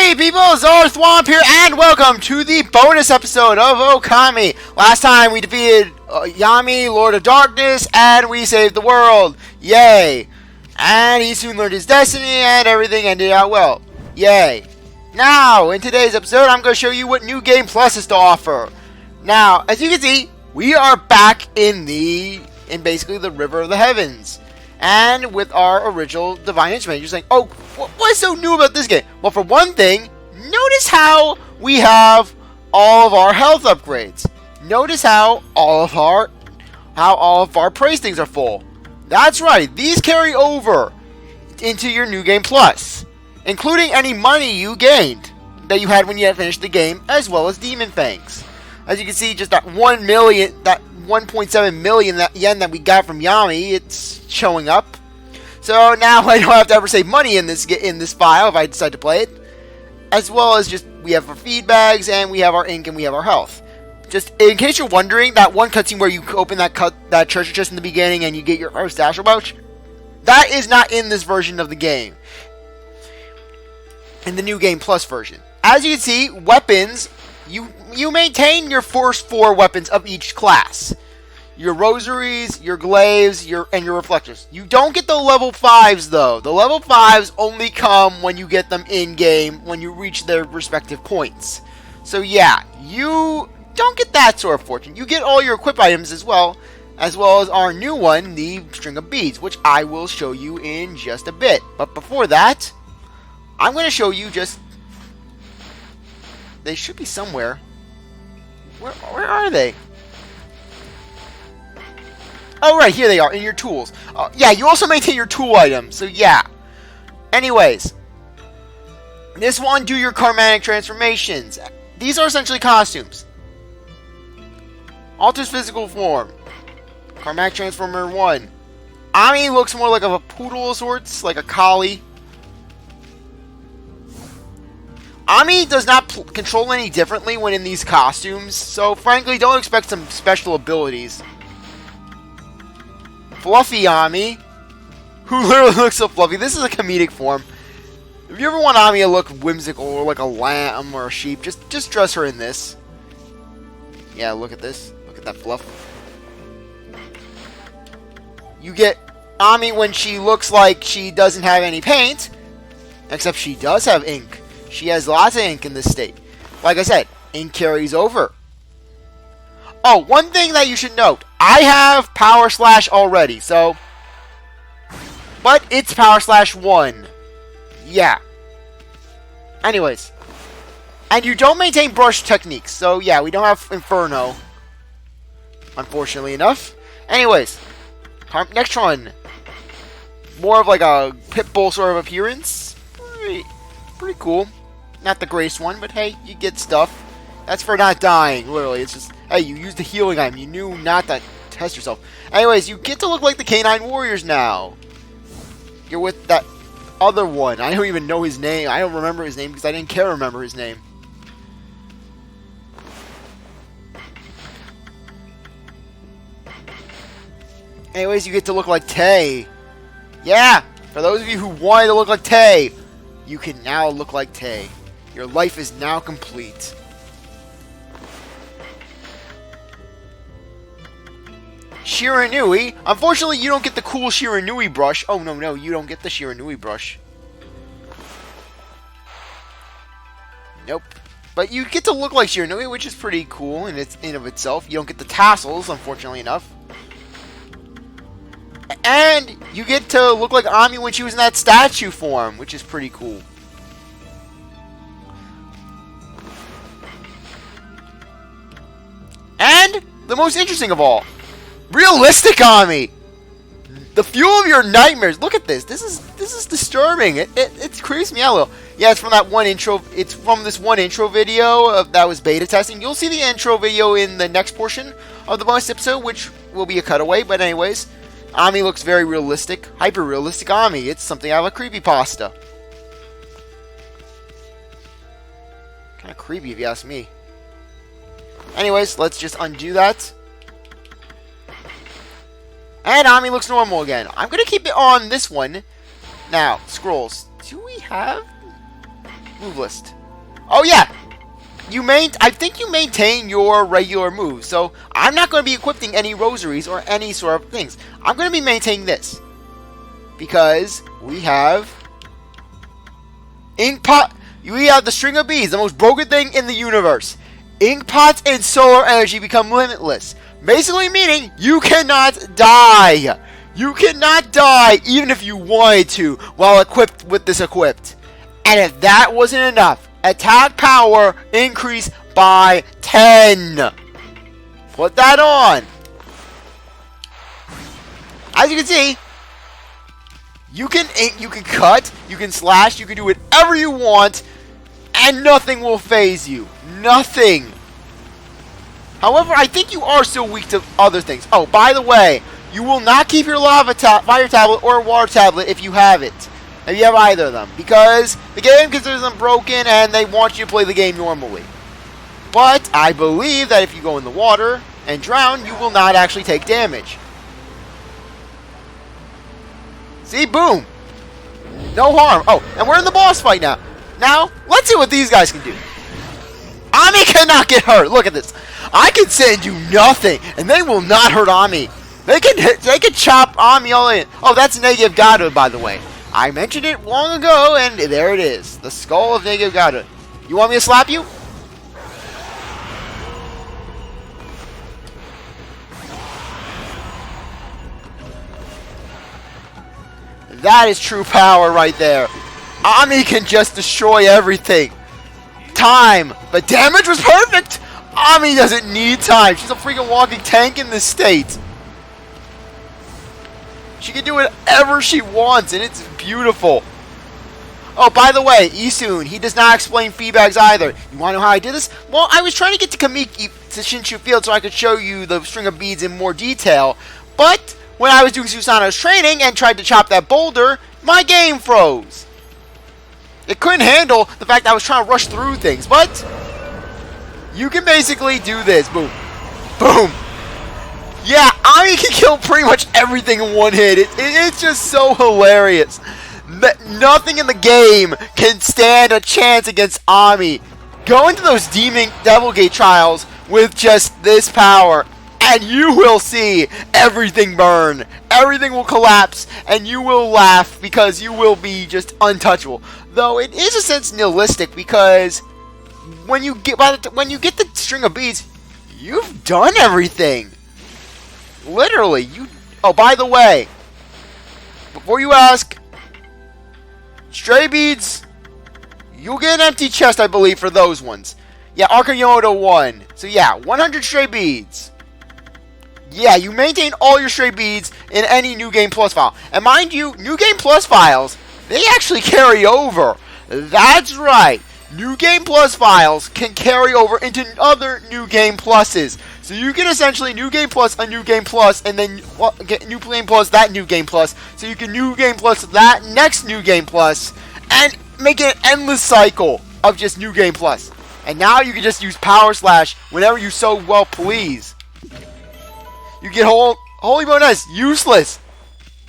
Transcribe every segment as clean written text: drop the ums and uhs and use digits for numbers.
Hey people, CzarThwomp here, and welcome to the bonus episode of Okami. Last time we defeated Yami, Lord of Darkness, and we saved the world. Yay! And he soon learned his destiny, and everything ended out well. Yay! Now, in today's episode, I'm going to show you what New Game Plus has to offer. Now, as you can see, we are back in basically the River of the Heavens. And with our original Divine Instrument, you're saying, oh, what's so new about this game? Well, for one thing, notice how we have all of our health upgrades. Notice how all of our praise things are full. That's right, these carry over into your New Game Plus, including any money you gained that you had when you had finished the game, as well as Demon Fangs. As you can see, just that 1 million, that 1.7 million yen that we got from Yami, it's showing up. So now I don't have to ever save money in this file if I decide to play it. As well as just, we have our feed bags, and we have our ink, and we have our health. Just in case you're wondering, that one cutscene where you open that treasure chest in the beginning and you get your Stasher pouch, that is not in this version of the game. In the New Game Plus version. As you can see, weapons, you maintain your first 4 weapons of each class. Your rosaries, your glaives, and your reflectors. You don't get the level 5s though. The level 5s only come when you get them in-game, when you reach their respective points. So yeah, you don't get that sort of fortune. You get all your equip items as well as our new one, the string of beads, which I will show you in just a bit. But before that, I'm going to show you just... They should be somewhere. Where are they? Oh, right, here they are, in your tools. Yeah, you also maintain your tool items, so yeah. Anyways, this will undo your karmatic transformations. These are essentially costumes. Alters physical form. Karmatic Transformer 1. Ammy looks more like a poodle of sorts, like a collie. Ammy does not control any differently when in these costumes, so frankly, don't expect some special abilities. Fluffy Ammy, who literally looks so fluffy. This is a comedic form. If you ever want Ammy to look whimsical or like a lamb or a sheep, just dress her in this. Yeah, look at this. Look at that fluff. You get Ammy when she looks like she doesn't have any paint, except she does have ink. She has lots of ink in this state. Like I said, ink carries over. Oh, one thing that you should note. I have Power Slash already, so... But it's Power Slash 1. Yeah. Anyways. And you don't maintain brush techniques, so yeah, we don't have Inferno. Unfortunately enough. Anyways. Next one. More of like a Pitbull sort of appearance. Pretty cool. Not the greatest one, but hey, you get stuff. That's for not dying, literally. It's just, hey, you used the healing item. You knew not to test yourself. Anyways, you get to look like the Canine Warriors now. You're with that other one. I don't even know his name. I don't remember his name because I didn't care to remember his name. Anyways, you get to look like Tay. Yeah, for those of you who wanted to look like Tay, you can now look like Tay. Your life is now complete. Shiranui. Unfortunately, you don't get the cool Shiranui brush. Oh, no, you don't get the Shiranui brush. Nope. But you get to look like Shiranui, which is pretty cool in of itself. You don't get the tassels, unfortunately enough. And you get to look like Ammy when she was in that statue form, which is pretty cool. And the most interesting of all, realistic Ammy. The fuel of your nightmares. Look at this. This is disturbing. It creeps me out a little. Yeah, it's from that one intro. It's from this one intro video that was beta testing. You'll see the intro video in the next portion of the bonus episode, which will be a cutaway. But anyways, Ammy looks very realistic, hyper realistic Ammy. It's something out of a creepypasta. Kind of creepy if you ask me. Anyways, let's just undo that. And Ammy looks normal again. I'm going to keep it on this one. Now, scrolls. Do we have move list. Oh yeah, I think you maintain your regular moves, so I'm not going to be equipping any rosaries or any sort of things. I'm going to be maintaining this because we have ink pot. We have the string of beads, the most broken thing in the universe. Ink pots and solar energy become limitless, basically meaning you cannot die. You cannot die even if you wanted to while equipped with this equipped. And if that wasn't enough, attack power increase by 10. Put that on. As you can see, you can cut, you can slash, you can do whatever you want, and nothing will phase you. Nothing. However, I think you are still weak to other things. Oh, by the way, you will not keep your fire tablet or water tablet if you have it. If you have either of them, because the game considers them broken and they want you to play the game normally. But I believe that if you go in the water and drown, you will not actually take damage. See, boom. No harm. Oh, and we're in the boss fight now. Now, let's see what these guys can do. Ammy cannot get hurt. Look at this. I can say and do nothing, and they will not hurt Ammy. They can chop Ammy all in. Oh, that's negative Godhood, by the way. I mentioned it long ago, and there it is. The skull of negative Godhood. You want me to slap you? That is true power right there. Ammy can just destroy everything. Time. But damage was perfect. Ammy doesn't need time. She's a freaking walking tank in this state. She can do whatever she wants, and it's beautiful. Oh, by the way, Isun, he does not explain feedbacks either. You want to know how I did this? Well, I was trying to get to Kamiki to Shinshu Field so I could show you the string of beads in more detail. But when I was doing Susanoo's training and tried to chop that boulder, my game froze. It couldn't handle the fact that I was trying to rush through things, but you can basically do this. Boom. Boom. Yeah, Ammy can kill pretty much everything in one hit. It's just so hilarious. Nothing in the game can stand a chance against Ammy. Go into those Devil Gate trials with just this power, and you will see everything burn. Everything will collapse, and you will laugh because you will be just untouchable. Though it is a sense nihilistic because when you get the string of beads, you've done everything. Literally, Oh, by the way, before you ask, stray beads, you'll get an empty chest, I believe, for those ones. Yeah, Arkayoto 1. So yeah, 100 stray beads. Yeah, you maintain all your stray beads in any New Game Plus file. And mind you, New Game Plus files, they actually carry over. That's right. New Game Plus files can carry over into other New Game Pluses. So you can essentially New Game Plus a New Game Plus, and then get New Game Plus that New Game Plus. So you can New Game Plus that next New Game Plus, and make it an endless cycle of just New Game Plus. And now you can just use Power Slash whenever you so well please. You get Holy Bonus, useless.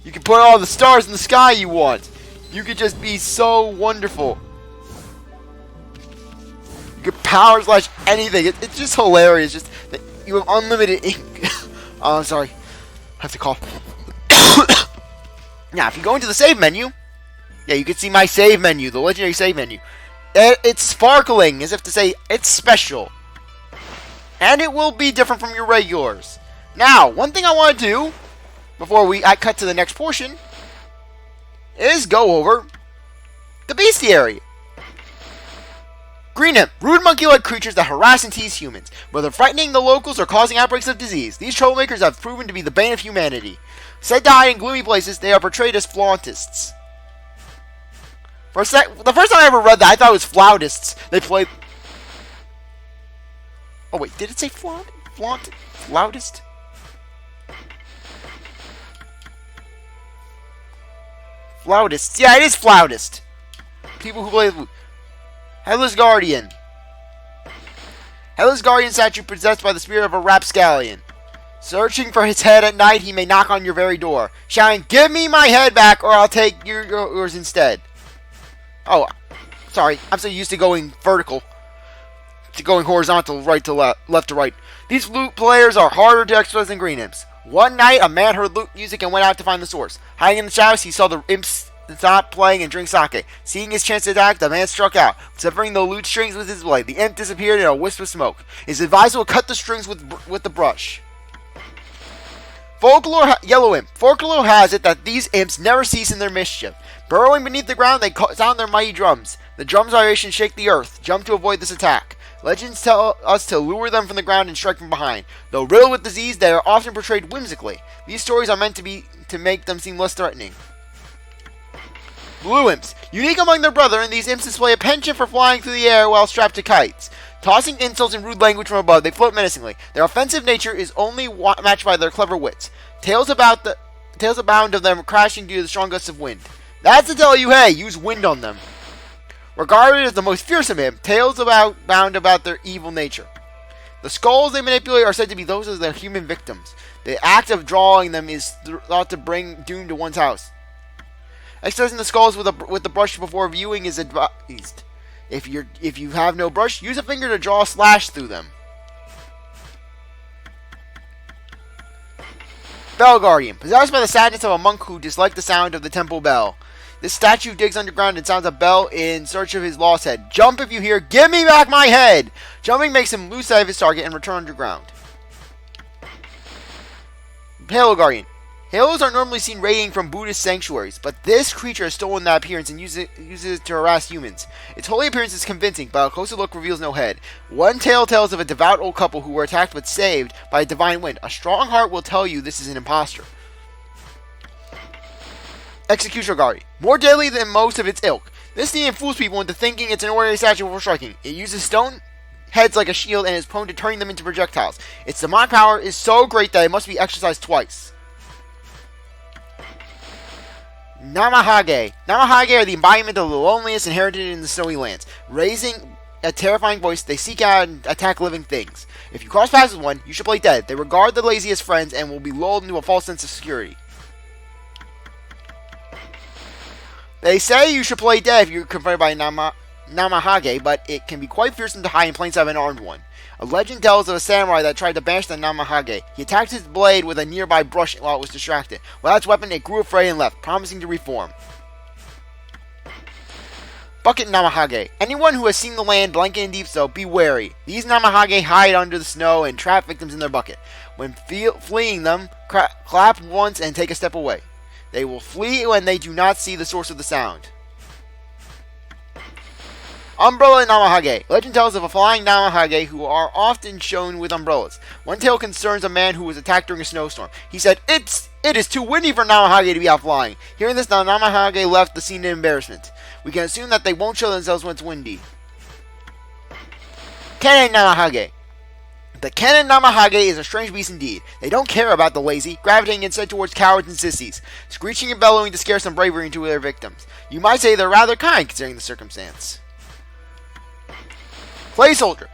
You can put all the stars in the sky you want. You could just be so wonderful. You can Power Slash anything. It's just hilarious. Just that you have unlimited ink. Oh, I'm sorry. I have to cough. Now, if you go into the save menu, yeah, you can see my save menu, the legendary save menu. It's sparkling, as if to say it's special. And it will be different from your regulars. Now, one thing I want to do, before I cut to the next portion, is go over the bestiary. Green Imp, rude monkey-like creatures that harass and tease humans, whether frightening the locals or causing outbreaks of disease. These troublemakers have proven to be the bane of humanity. Said to hide in gloomy places, they are portrayed as flauntists. The first time I ever read that, I thought it was flautists. They played... Oh wait, did it say flautist? Flautists. Yeah, it is flautist. People who play... Headless Guardian. Headless Guardian statue possessed by the spirit of a rapscallion. Searching for his head at night, he may knock on your very door, shouting, "Give me my head back, or I'll take yours instead." Oh, Sorry, I'm so used to going vertical, to going horizontal, right to left to right. These flute players are harder to express than green imps. One night, a man heard lute music and went out to find the source. Hiding in the shadows, he saw the imps stop playing and drink sake. Seeing his chance to attack, the man struck out, severing the lute strings with his blade. The imp disappeared in a wisp of smoke. His advisor would cut the strings with the brush. Yellow imp. Folklore has it that these imps never cease in their mischief. Burrowing beneath the ground, they sound their mighty drums. The drum's vibration shake the earth. Jump to avoid this attack. Legends tell us to lure them from the ground and strike from behind. Though riddled with disease, they are often portrayed whimsically. These stories are meant to make them seem less threatening. Blue imps. Unique among their brethren, these imps display a penchant for flying through the air while strapped to kites. Tossing insults and rude language from above, they float menacingly. Their offensive nature is only matched by their clever wits. Tales abound of them crashing due to the strong gusts of wind. That's to tell you, hey, use wind on them. Regarded as the most fearsome imp, tales abound about their evil nature. The skulls they manipulate are said to be those of their human victims. The act of drawing them is thought to bring doom to one's house. Exercising the skulls with the brush before viewing is advised. If you have no brush, use a finger to draw a slash through them. Bell Guardian. Possessed by the sadness of a monk who disliked the sound of the temple bell. This statue digs underground and sounds a bell in search of his lost head. Jump if you hear, "Give me back my head!" Jumping makes him lose sight of his target and return underground. Halo Guardian. Halos are normally seen radiating from Buddhist sanctuaries, but this creature has stolen that appearance and uses it to harass humans. Its holy appearance is convincing, but a closer look reveals no head. One tale tells of a devout old couple who were attacked but saved by a divine wind. A strong heart will tell you this is an impostor. Executioner Guardian. More deadly than most of its ilk. This demon fools people into thinking it's an ordinary statue before striking. It uses stone heads like a shield and is prone to turning them into projectiles. Its demonic power is so great that it must be exercised twice. Namahage. Namahage are the embodiment of the loneliness inherited in the snowy lands. Raising a terrifying voice, they seek out and attack living things. If you cross paths with one, you should play dead. They regard the lazy as friends and will be lulled into a false sense of security. They say you should play dead if you're confronted by Namahage, but it can be quite fearsome to hide in plain sight of an armed one. A legend tells of a samurai that tried to banish the Namahage. He attacked his blade with a nearby brush while it was distracted. Without its weapon, it grew afraid and left, promising to reform. Bucket Namahage. Anyone who has seen the land, blanket and deep so, be wary. These Namahage hide under the snow and trap victims in their bucket. When fleeing them, clap once and take a step away. They will flee when they do not see the source of the sound. Umbrella Namahage. Legend tells of a flying Namahage who are often shown with umbrellas. One tale concerns a man who was attacked during a snowstorm. He said, It is too windy for Namahage to be out flying. Hearing this, the Namahage left the scene in embarrassment. We can assume that they won't show themselves when it's windy. Kennen Namahage. The Kennen Namahage is a strange beast indeed. They don't care about the lazy, gravitating instead towards cowards and sissies, screeching and bellowing to scare some bravery into their victims. You might say they're rather kind considering the circumstance. Clay Soldier.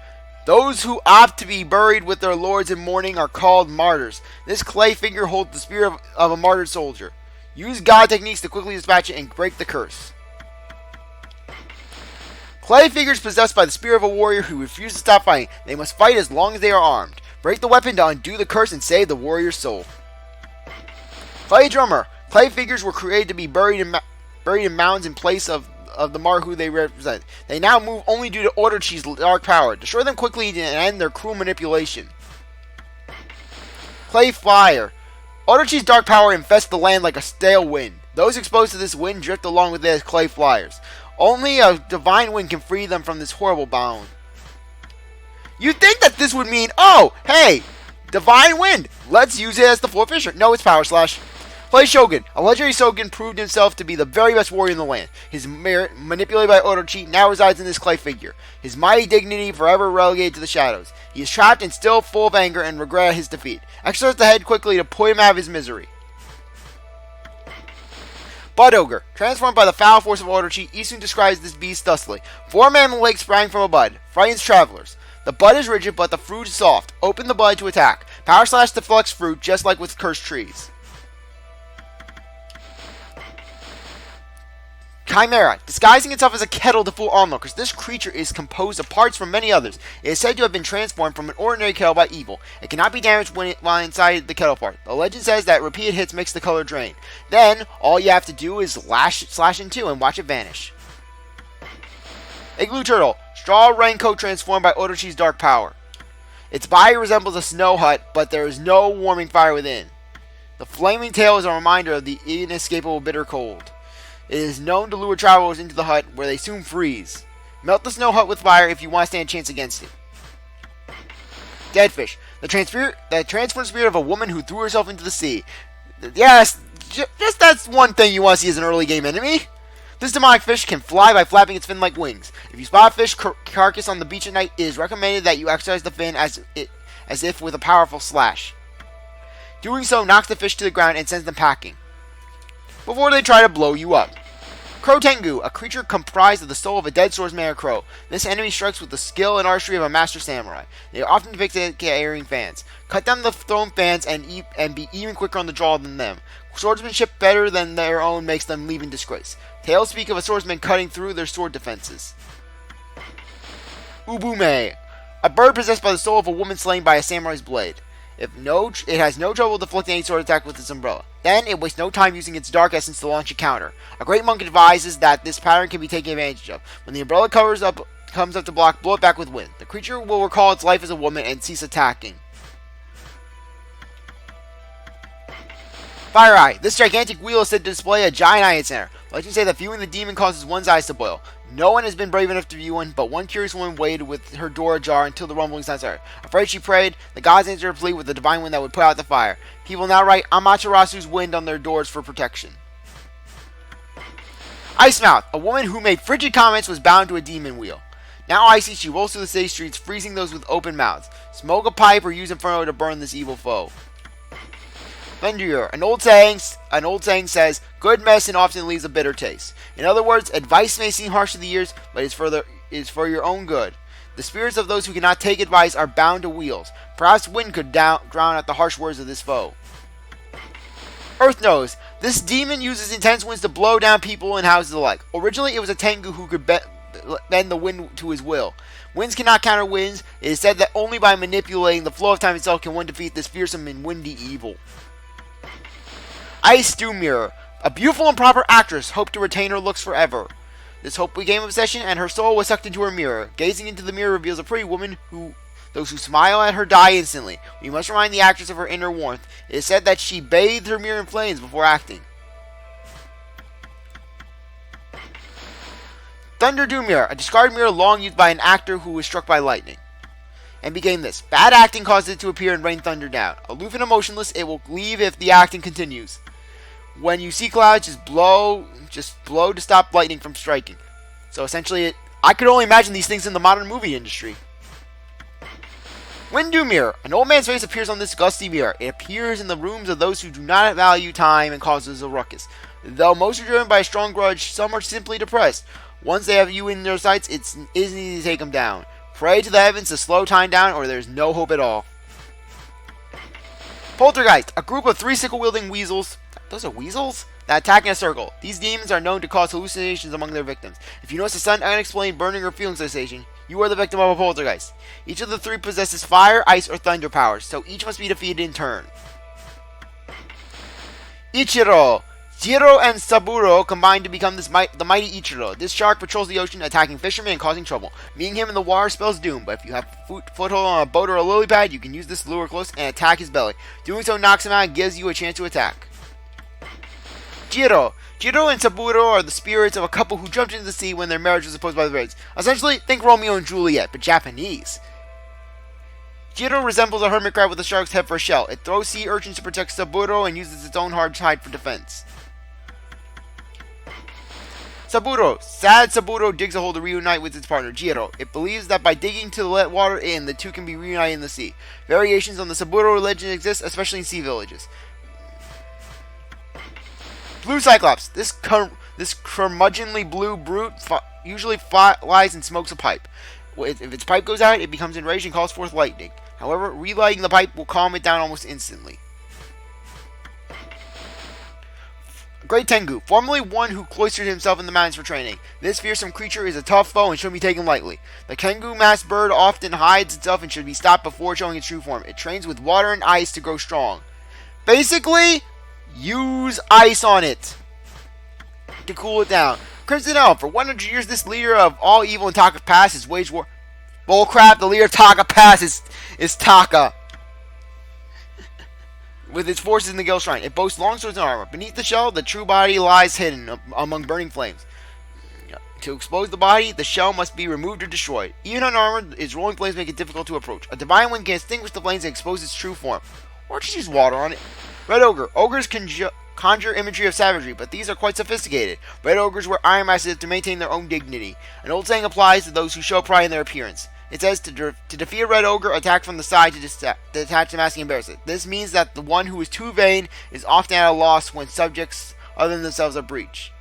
Those who opt to be buried with their lords in mourning are called martyrs. This clay figure holds the spirit of a martyred soldier. Use God techniques to quickly dispatch it and break the curse. Clay figures possessed by the spirit of a warrior who refuses to stop fighting. They must fight as long as they are armed. Break the weapon to undo the curse and save the warrior's soul. Clay Drummer. Clay figures were created to be buried in mounds in place of the martyr who they represent. They now move only due to Orderchi's dark power. Destroy them quickly and end their cruel manipulation. Clay Flyer. Orderchi's dark power infests the land like a stale wind. Those exposed to this wind drift along with it as clay flyers. Only a divine wind can free them from this horrible bound. You'd think that this would mean, oh, hey, divine wind. Let's use it as the floor fisher. No, it's power slash. Clay Shogun. A legendary Shogun proved himself to be the very best warrior in the land. His merit, manipulated by Orderchi, now resides in this clay figure. His mighty dignity forever relegated to the shadows. He is trapped and still full of anger and regret at his defeat. Exercise the head quickly to put him out of his misery. Bud Ogre. Transformed by the foul force of Orderchi, Isun describes this beast thusly. 4 men in the lake sprang from a bud. Frightens travelers. The bud is rigid, but the fruit is soft. Open the bud to attack. Power slash deflects fruit, just like with cursed trees. Chimera, disguising itself as a kettle to fool onlookers. This creature is composed of parts from many others. It is said to have been transformed from an ordinary kettle by evil. It cannot be damaged while inside the kettle part. The legend says that repeated hits makes the color drain. Then, all you have to do is slash in two and watch it vanish. Igloo Turtle, straw raincoat transformed by Orochi's dark power. Its body resembles a snow hut, but there is no warming fire within. The flaming tail is a reminder of the inescapable bitter cold. It is known to lure travelers into the hut, where they soon freeze. Melt the snow hut with fire if you want to stand a chance against it. Deadfish, the transformed spirit of a woman who threw herself into the sea. Yes, just that's one thing you want to see as an early game enemy. This demonic fish can fly by flapping its fin like wings. If you spot a fish carcass on the beach at night, it is recommended that you exercise the fin as if with a powerful slash. Doing so knocks the fish to the ground and sends them packing, before they try to blow you up. Crow Tengu, a creature comprised of the soul of a dead swordsman or crow. This enemy strikes with the skill and archery of a master samurai. They are often depicted carrying fans. Cut down the thrown fans and be even quicker on the draw than them. Swordsmanship better than their own makes them leave in disgrace. Tales speak of a swordsman cutting through their sword defenses. Ubume, a bird possessed by the soul of a woman slain by a samurai's blade. It has no trouble deflecting any sword attack with its umbrella. Then, it wastes no time using its dark essence to launch a counter. A great monk advises that this pattern can be taken advantage of. When the umbrella comes up to block, blow it back with wind. The creature will recall its life as a woman and cease attacking. Fire Eye. This gigantic wheel is said to display a giant eye in its center. Legends say that viewing the demon causes one's eyes to boil. No one has been brave enough to view one, but one curious woman waited with her door ajar until the rumbling sounds heard. Afraid she prayed, the gods answered her plea with the divine wind that would put out the fire. People now write Amaterasu's wind on their doors for protection. Ice Mouth, a woman who made frigid comments, was bound to a demon wheel. Now icy, she rolls through the city streets, freezing those with open mouths. Smoke a pipe or use inferno to burn this evil foe. Vendure, an old saying says, good medicine often leaves a bitter taste. In other words, advice may seem harsh to the ears, but is for your own good. The spirits of those who cannot take advice are bound to wheels. Perhaps wind could drown out the harsh words of this foe. Earth Nose, this demon uses intense winds to blow down people and houses alike. Originally, it was a Tengu who could bend the wind to his will. Winds cannot counter winds. It is said that only by manipulating the flow of time itself can one defeat this fearsome and windy evil. Ice Dew Mirror, a beautiful and proper actress hoped to retain her looks forever. This hope became obsession, and her soul was sucked into her mirror. Gazing into the mirror reveals a pretty woman those who smile at her die instantly. We must remind the actress of her inner warmth. It is said that she bathed her mirror in flames before acting. Thunder Dew Mirror, a discarded mirror long used by an actor who was struck by lightning, and became this. Bad acting causes it to appear and rain thunder down. Aloof and emotionless, it will leave if the acting continues. When you see clouds, just blow to stop lightning from striking. So essentially, I could only imagine these things in the modern movie industry. Wind Dew Mirror. An old man's face appears on this gusty mirror. It appears in the rooms of those who do not value time and causes a ruckus. Though most are driven by a strong grudge, some are simply depressed. Once they have you in their sights, it's easy to take them down. Pray to the heavens to slow time down, or there's no hope at all. Poltergeist. A group of 3 sickle-wielding weasels. Those are weasels? That attack in a circle. These demons are known to cause hallucinations among their victims. If you notice a sudden unexplained burning or feeling sensation, you are the victim of a poltergeist. Each of the 3 possesses fire, ice, or thunder powers, so each must be defeated in turn. Ichiro. Jiro and Saburo combine to become the mighty Ichiro. This shark patrols the ocean, attacking fishermen and causing trouble. Meeting him in the water spells doom, but if you have foothold on a boat or a lily pad, you can use this to lure close and attack his belly. Doing so knocks him out and gives you a chance to attack. Jiro and Saburo are the spirits of a couple who jumped into the sea when their marriage was opposed by the waves. Essentially, think Romeo and Juliet, but Japanese. Jiro resembles a hermit crab with a shark's head for a shell. It throws sea urchins to protect Saburo and uses its own hard hide for defense. Saburo. Sad Saburo digs a hole to reunite with its partner, Jiro. It believes that by digging to let water in, the two can be reunited in the sea. Variations on the Saburo legend exist, especially in sea villages. Blue Cyclops. This curmudgeonly blue brute usually flies and smokes a pipe. If its pipe goes out, it becomes enraged and calls forth lightning. However, relighting the pipe will calm it down almost instantly. Great Tengu, formerly one who cloistered himself in the mountains for training. This fearsome creature is a tough foe and shouldn't be taken lightly. The Tengu masked bird often hides itself and should be stopped before showing its true form. It trains with water and ice to grow strong. Basically, use ice on it to cool it down. Crimson Elf, for 100 years this leader of all evil in Taka Pass has waged war. Bullcrap, the leader of Taka Pass is Taka. With its forces in the Gale Shrine. It boasts long swords and armor. Beneath the shell, the true body lies hidden among burning flames. To expose the body, the shell must be removed or destroyed. Even unarmored, its rolling flames make it difficult to approach. A divine wind can extinguish the flames and expose its true form. Or just use water on it. Red Ogre. Ogres conjure imagery of savagery, but these are quite sophisticated. Red Ogres wear iron masks to maintain their own dignity. An old saying applies to those who show pride in their appearance. It says to defeat a Red Ogre, attack from the side to detach the mask and embarrass it. This means that the one who is too vain is often at a loss when subjects other than themselves are breached.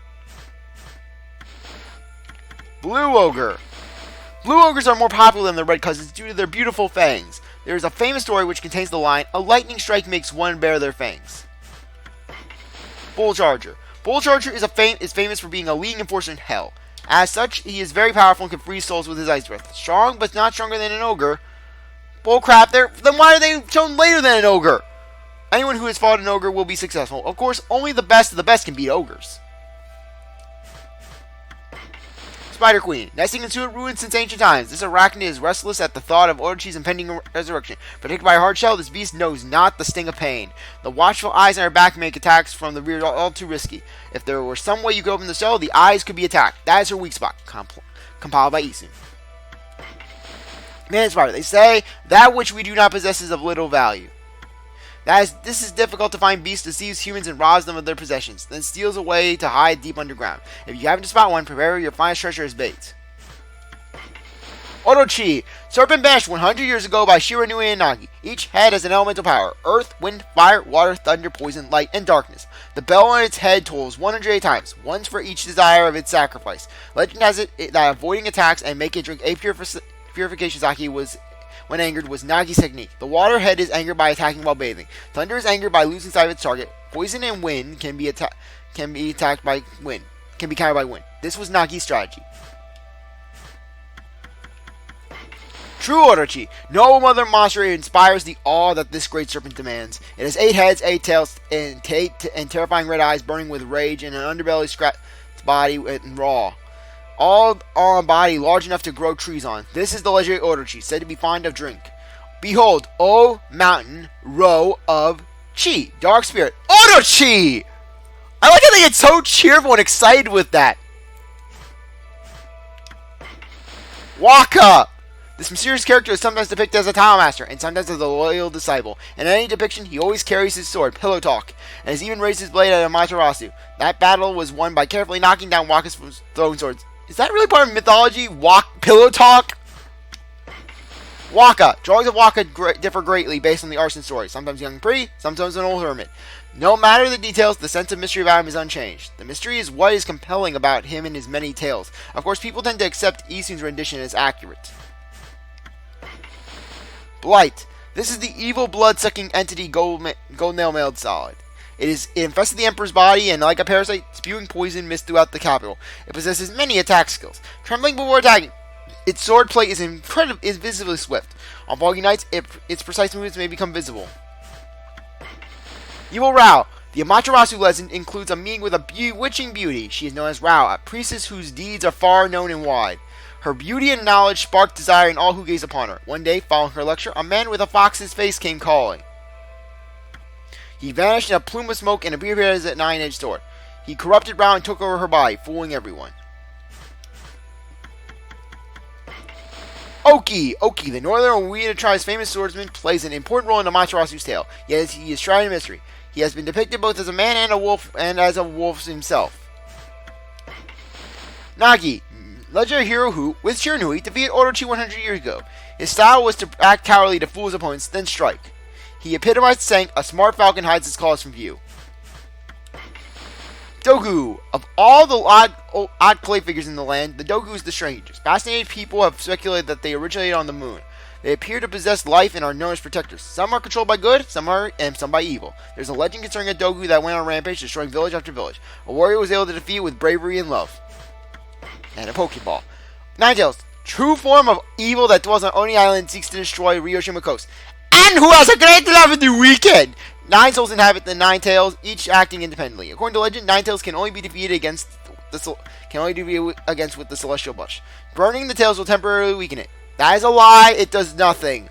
Blue Ogre. Blue Ogres are more popular than their red cousins due to their beautiful fangs. There is a famous story which contains the line, "A lightning strike makes one bare their fangs." Bull Charger. Bull Charger is famous for being a leading enforcer in hell. As such, he is very powerful and can freeze souls with his ice breath. Strong, but not stronger than an ogre. Bullcrap, then why are they shown later than an ogre? Anyone who has fought an ogre will be successful. Of course, only the best of the best can beat ogres. Spider Queen. Nesting in sewer ruins since ancient times, this arachnid is restless at the thought of Orochi's impending resurrection. Protected by a hard shell, this beast knows not the sting of pain. The watchful eyes on her back make attacks from the rear all too risky. If there were some way you could open the shell, the eyes could be attacked. That is her weak spot. Compiled by Isun. Man Spider. They say, that which we do not possess is of little value. This is difficult to find. Beast deceives humans and robs them of their possessions, then steals away to hide deep underground. If you happen to spot one, prepare your finest treasure as bait. Orochi. Serpent banished 100 years ago by Shiranui and Nagi. Each head has an elemental power. Earth, wind, fire, water, thunder, poison, light, and darkness. The bell on its head tolls 108 times, once for each desire of its sacrifice. Legend has it that avoiding attacks and making it drink a purification sake when angered was Nagi's technique. The water head is angered by attacking while bathing. Thunder is angered by losing sight of its target. Poison and wind can be attacked by wind. Can be countered by wind. This was Nagi's strategy. True Orochi. No other monster inspires the awe that this great serpent demands. It has 8 heads, 8 tails, and terrifying red eyes burning with rage, and an underbelly scratched body and raw. All on body large enough to grow trees on. This is the legendary Orochi, said to be fond of drink. Behold, O mountain, row of chi, dark spirit. Orochi! I like how they get so cheerful and excited with that. Waka! This mysterious character is sometimes depicted as a Tile Master, and sometimes as a loyal disciple. In any depiction, he always carries his sword, Pillow Talk, and has even raised his blade at Amaterasu. That battle was won by carefully knocking down Waka's throwing swords. Is that really part of mythology? Pillow Talk? Waka. Drawings of Waka differ greatly based on the arson story. Sometimes young and pretty, sometimes an old hermit. No matter the details, the sense of mystery about him is unchanged. The mystery is what is compelling about him and his many tales. Of course, people tend to accept Isun's rendition as accurate. Blight. This is the evil blood-sucking entity Goldnail mailed solid. It infested the Emperor's body, and like a parasite, spewing poison mist throughout the capital. It possesses many attack skills. Trembling before attacking, its sword plate is visibly swift. On foggy nights, its precise movements may become visible. Evil Rao. The Amaterasu legend includes a being with a bewitching beauty. She is known as Rao, a priestess whose deeds are far known and wide. Her beauty and knowledge sparked desire in all who gaze upon her. One day, following her lecture, a man with a fox's face came calling. He vanished in a plume of smoke and appeared as a 9-edged sword. He corrupted Rao and took over her body, fooling everyone. Oki, the Northern Oedo tribe's famous swordsman, plays an important role in Amaterasu's tale, yet he is shrouded in mystery. He has been depicted both as a man and a wolf, and as a wolf himself. Nagi, legendary hero who, with Shiranui, defeated Orochi 100 years ago. His style was to act cowardly to fool his opponents, then strike. He epitomized saying, a smart falcon hides its claws from view. Dogu. Of all the odd clay figures in the land, the Dogu is the strangest. Fascinated people have speculated that they originated on the moon. They appear to possess life and are known as protectors. Some are controlled by good, some by evil. There's a legend concerning a Dogu that went on a rampage, destroying village after village. A warrior was able to defeat it with bravery and love. And a Pokeball. Ninetales, true form of evil that dwells on Oni Island, seeks to destroy Ryoshima Coast. And who has a great love of the weekend! 9 souls inhabit the Ninetales, each acting independently. According to legend, Ninetales can only be defeated with the Celestial Bush. Burning the tails will temporarily weaken it. That is a lie, it does nothing.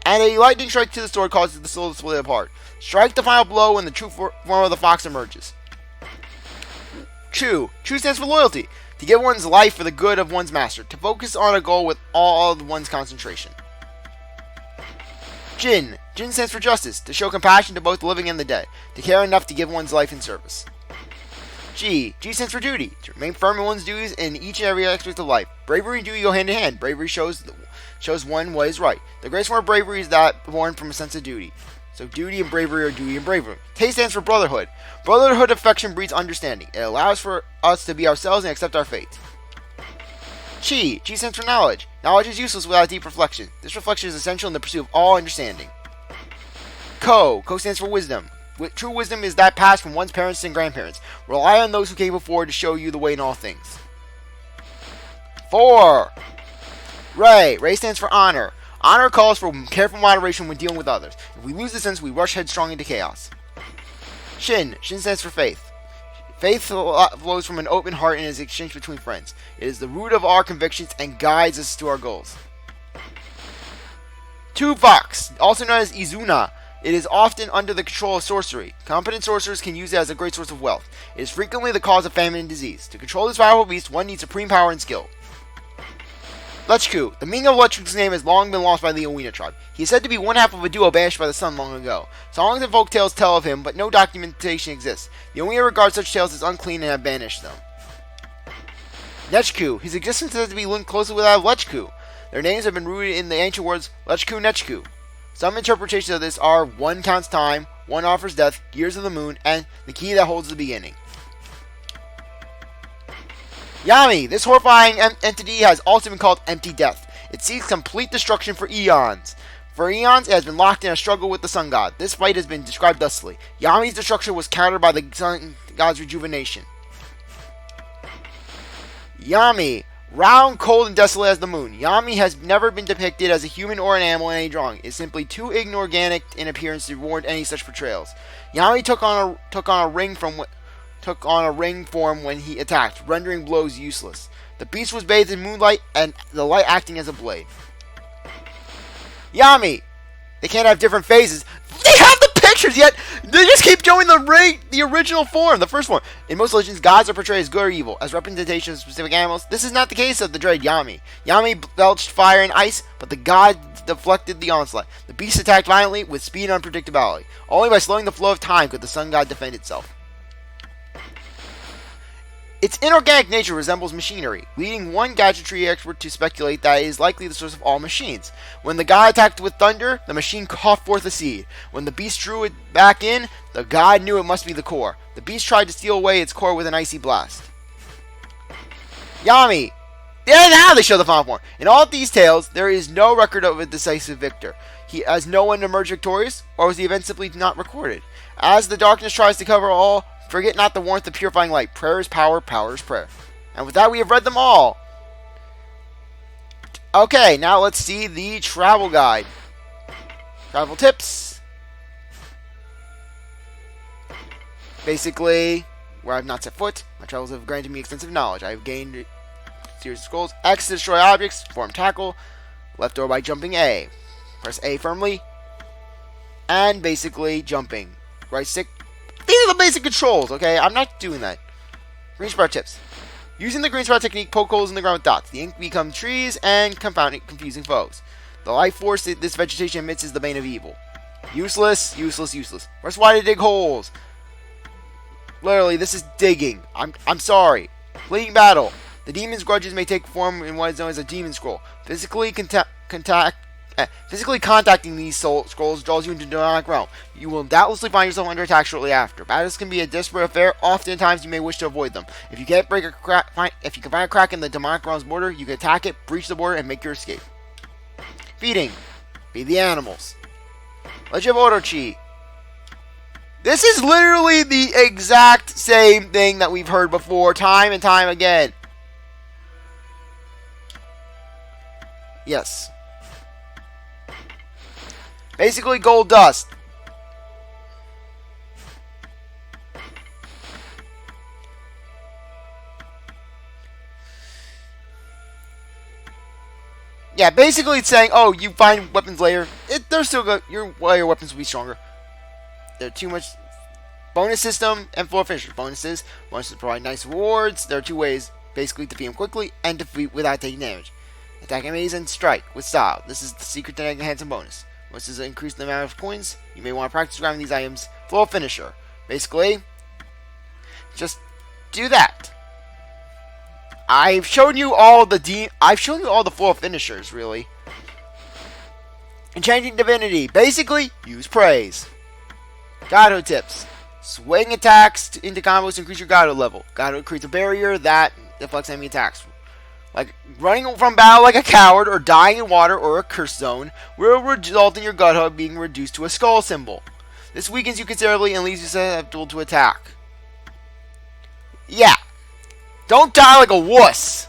And a lightning strike to the sword causes the soul to split apart. Strike the final blow when the true form of the fox emerges. Chu. Chu stands for loyalty. To give one's life for the good of one's master. To focus on a goal with all of one's concentration. Jin. Jin stands for justice. To show compassion to both the living and the dead. To care enough to give one's life in service. G. G stands for duty. To remain firm in one's duties in each and every aspect of life. Bravery and duty go hand in hand. Bravery shows one what is right. The greatest form of bravery is that born from a sense of duty. So duty and bravery are duty and bravery. T stands for brotherhood. Brotherhood affection breeds understanding. It allows for us to be ourselves and accept our fate. Chi. Chi stands for knowledge. Knowledge is useless without deep reflection. This reflection is essential in the pursuit of all understanding. Ko. Ko stands for wisdom. True wisdom is that passed from one's parents and grandparents. Rely on those who came before to show you the way in all things. 4. Rei. Rei stands for honor. Honor calls for careful moderation when dealing with others. If we lose the sense, we rush headstrong into chaos. Shin. Shin stands for faith. Faith flows from an open heart and is exchanged between friends. It is the root of our convictions and guides us to our goals. 2 Fox, also known as Izuna. It is often under the control of sorcery. Competent sorcerers can use it as a great source of wealth. It is frequently the cause of famine and disease. To control this powerful beast, one needs supreme power and skill. Lechku. The meaning of Lechku's name has long been lost by the Owina tribe. He is said to be one half of a duo banished by the sun long ago. Songs and folk tales tell of him, but no documentation exists. The Owina regard such tales as unclean and have banished them. Nechku. His existence is said to be linked closely with that of Lechku. Their names have been rooted in the ancient words Lechku Nechku. Some interpretations of this are 1 counts time, 1 offers death, gears of the moon, and the key that holds the beginning. Yami. This horrifying entity has also been called Empty Death. It seeks complete destruction for eons. For eons, it has been locked in a struggle with the Sun God. This fight has been described thusly. Yami's destruction was countered by the Sun God's rejuvenation. Yami. Round, cold, and desolate as the moon. Yami has never been depicted as a human or an animal in any drawing. It is simply too inorganic in appearance to warrant any such portrayals. Yami took on a ring form when he attacked, rendering blows useless. The beast was bathed in moonlight, and the light acting as a blade. Yami! They can't have different phases. They have the pictures, yet they just keep showing the original form, the first form. In most legends, gods are portrayed as good or evil, as representations of specific animals. This is not the case of the dread Yami. Yami belched fire and ice, but the god deflected the onslaught. The beast attacked violently with speed and unpredictability. Only by slowing the flow of time could the sun god defend itself. Its inorganic nature resembles machinery, leading one gadgetry expert to speculate that it is likely the source of all machines. When the god attacked with thunder, the machine coughed forth a seed. When the beast drew it back in, the god knew it must be the core. The beast tried to steal away its core with an icy blast. Yami! Yeah, now they show the final form. In all of these tales, there is no record of a decisive victor. Has no one emerged victorious, or was the event simply not recorded? As the darkness tries to cover all, forget not the warmth of purifying light. Prayer is power, power is prayer. And with that, we have read them all. Okay, now let's see the travel guide. Travel tips. Basically, where I have not set foot, my travels have granted me extensive knowledge. I have gained a series of scrolls. X to destroy objects, form tackle. Left door by jumping A. Press A firmly. And basically, jumping. Right stick. These are the basic controls, okay? I'm not doing that. Green sprout tips. Using the green sprout technique, poke holes in the ground with dots. The ink becomes trees and confusing foes. The life force that this vegetation emits is the bane of evil. Useless, useless, useless. Press Y to dig holes. Literally, this is digging. I'm sorry. Fleeting battle. The demon's grudges may take form in what is known as a demon scroll. Physically contacting these scrolls draws you into the demonic realm. You will doubtlessly find yourself under attack shortly after. Battles can be a desperate affair. Oftentimes, you may wish to avoid them. If you can find a crack in the demonic realm's border, you can attack it, breach the border, and make your escape. Feeding. Be the animals. Legend of Orochi. This is literally the exact same thing that we've heard before, time and time again. Yes. Basically, gold dust. Yeah, basically it's saying, oh, you find weapons later. They're still good. Your weapons will be stronger. They're too much. Bonus system and floor finishers. Bonuses provide nice rewards. There are two ways. Basically, defeat them quickly and defeat without taking damage. Attack enemies and strike with style. This is the secret to enhancing bonus. Bonuses increase the amount of coins. You may want to practice grabbing these items. Floor finisher. Basically, just do that. I've shown you all the floor finishers, really. Enchanting Divinity. Basically, use praise. Gato tips. Swing attacks into combos to increase your Gato level. Gato creates a barrier that deflects enemy attacks. Like running from battle like a coward or dying in water or a curse zone will result in your Gato being reduced to a skull symbol. This weakens you considerably and leaves you susceptible to attack. Yeah. Don't die like a wuss.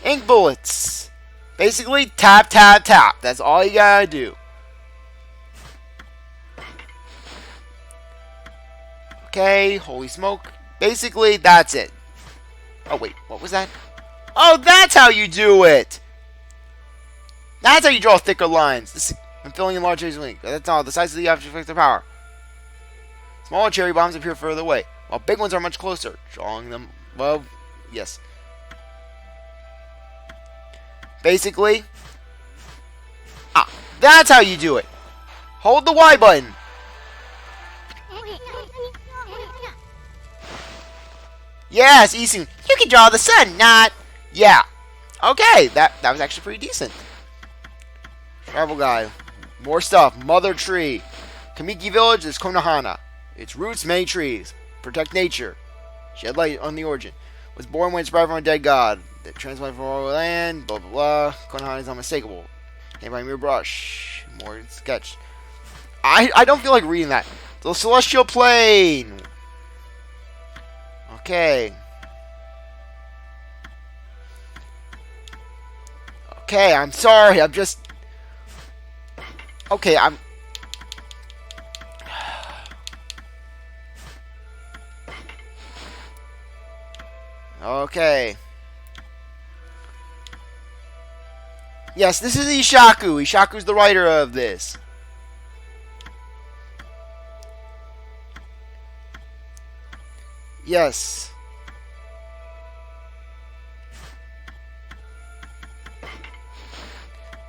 Ink bullets. Basically, tap, tap, tap. That's all you gotta do. Okay, holy smoke. Basically, that's it. Oh, wait, what was that? Oh, that's how you do it! That's how you draw thicker lines. This is when filling in large areas of link. That's all. The size of the object affects their power. Smaller cherry bombs appear further away, while big ones are much closer. Drawing them, well, yes. Basically, that's how you do it. Hold the Y button. Yes, Isun, you can draw the sun, not... Yeah. Okay, that was actually pretty decent. Travel guide. More stuff. Mother tree. Kamiki village is Konohana. Its roots, many trees. Protect nature. Shed light on the origin. Was born when inspired from a dead god. That transplanted from our land. Blah, blah, blah. Konohana is unmistakable. Named by mere brush. More sketch. I don't feel like reading that. The celestial plane. Okay. Okay, I'm sorry. I'm just... Okay, I'm... Okay. Yes, this is Ishaku. Ishaku's the writer of this. Yes.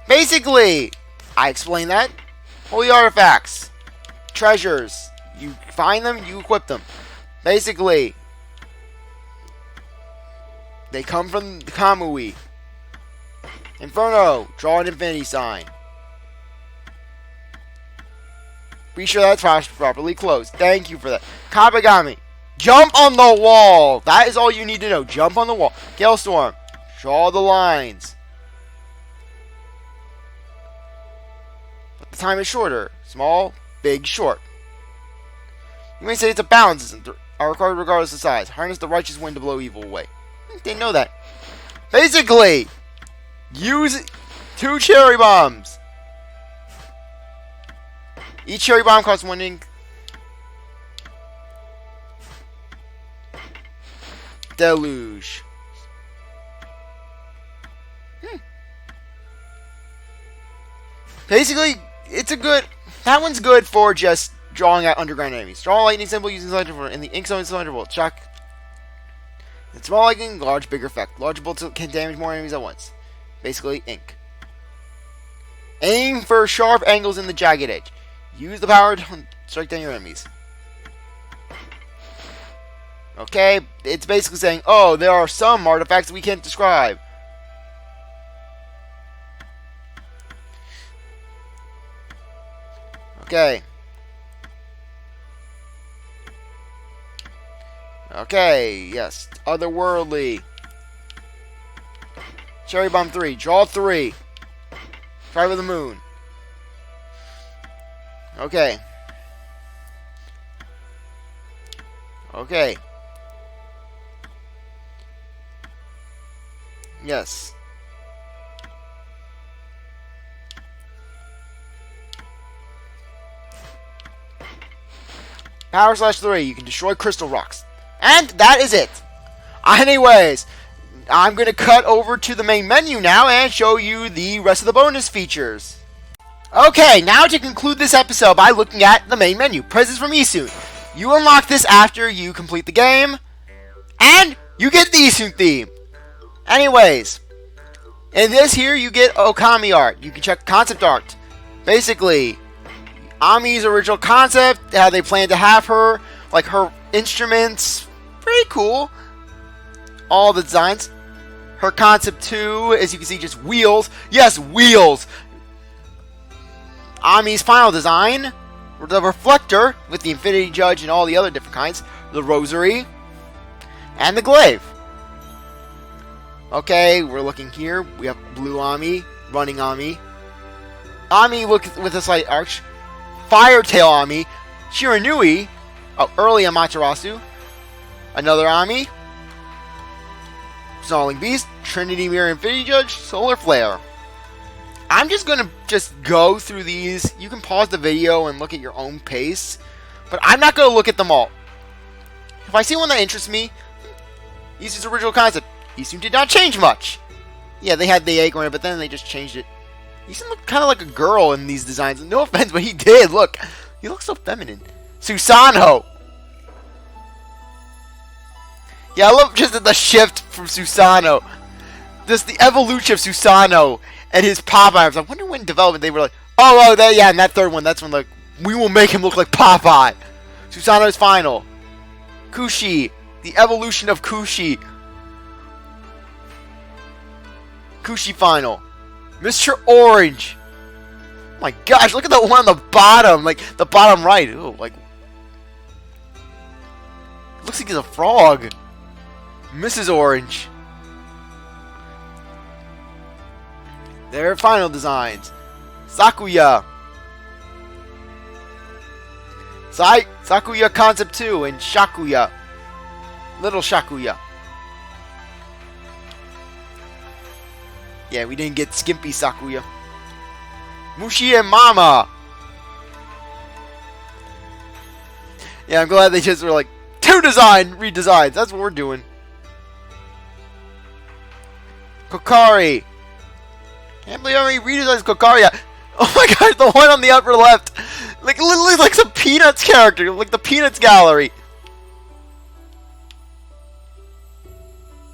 Basically, I explained that. Holy artifacts. Treasures. You find them, you equip them. Basically, they come from the Kamui. Inferno. Draw an infinity sign. Be sure that's properly closed. Thank you for that. Kabagami. Jump on the wall. That is all you need to know. Jump on the wall. Galestorm. Draw the lines. But the time is shorter. Small, big, short. You may say it's a balance are required regardless of size. Harness the righteous wind to blow evil away. Didn't know that. Basically, use 2 cherry bombs. Each cherry bomb costs 1 ink. Deluge. Basically, it's a good... That one's good for just drawing out underground enemies. Draw a lightning symbol using Selector Bolt. In the ink zone, Selector Bolt. Shock. It's small lightning, large, big effect. Large bolts can damage more enemies at once. Basically, ink. Aim for sharp angles in the jagged edge. Use the power to strike down your enemies. Okay, it's basically saying, oh, there are some artifacts we can't describe. Okay. Okay, yes. Otherworldly. Cherry Bomb 3. Draw 3. Try with the moon. Okay. Okay. Yes. Power slash 3. You can destroy crystal rocks. And that is it. Anyways, I'm going to cut over to the main menu now and show you the rest of the bonus features. Okay, now to conclude this episode by looking at the main menu. Presents from Isun. You unlock this after you complete the game. And you get the Isun theme. Anyways, in this here you get Okami art. You can check concept art. Basically, Ammy's original concept, how they plan to have her, like her instruments, pretty cool. All the designs. Her concept too, as you can see, just wheels. Yes, wheels! Ammy's final design, the reflector, with the Infinity Judge and all the other different kinds. The rosary. And the glaive. Okay, we're looking here. We have blue Ammy, running Ammy. Ammy with a slight arch. Firetail Ammy. Shiranui. Oh, early Amaterasu. Another Ammy. Snarling Beast. Trinity Mirror Infinity Judge. Solar Flare. I'm just going to go through these. You can pause the video and look at your own pace. But I'm not going to look at them all. If I see one that interests me, Isun's original concept. Isun did not change much. Yeah, they had the acorn, but then they just changed it. Isun looked kind of like a girl in these designs. No offense, but he did. Look. He looks so feminine. Susanoo. Yeah, I love just the shift from Susanoo. Just the evolution of Susanoo and his Popeye. I wonder when in development they were like, oh, yeah, and that third one, that's when, like, we will make him look like Popeye. Susanoo's final. Kushi. The evolution of Kushi. Kushi final. Mr. Orange. Oh my gosh, look at the one on the bottom. Like, the bottom right. Ooh, like, looks like he's a frog. Mrs. Orange. Their final designs. Sakuya. Sakuya Concept 2 and Shakuya. Little Shakuya. Yeah, we didn't get Skimpy Sakuya. Mushi and Mama. Yeah, I'm glad they just were like, 2 redesigns. That's what we're doing. Kokari. Can't believe how many redesigns Kokari. Oh my gosh, the one on the upper left. Like, literally like some Peanuts character. Like the Peanuts gallery.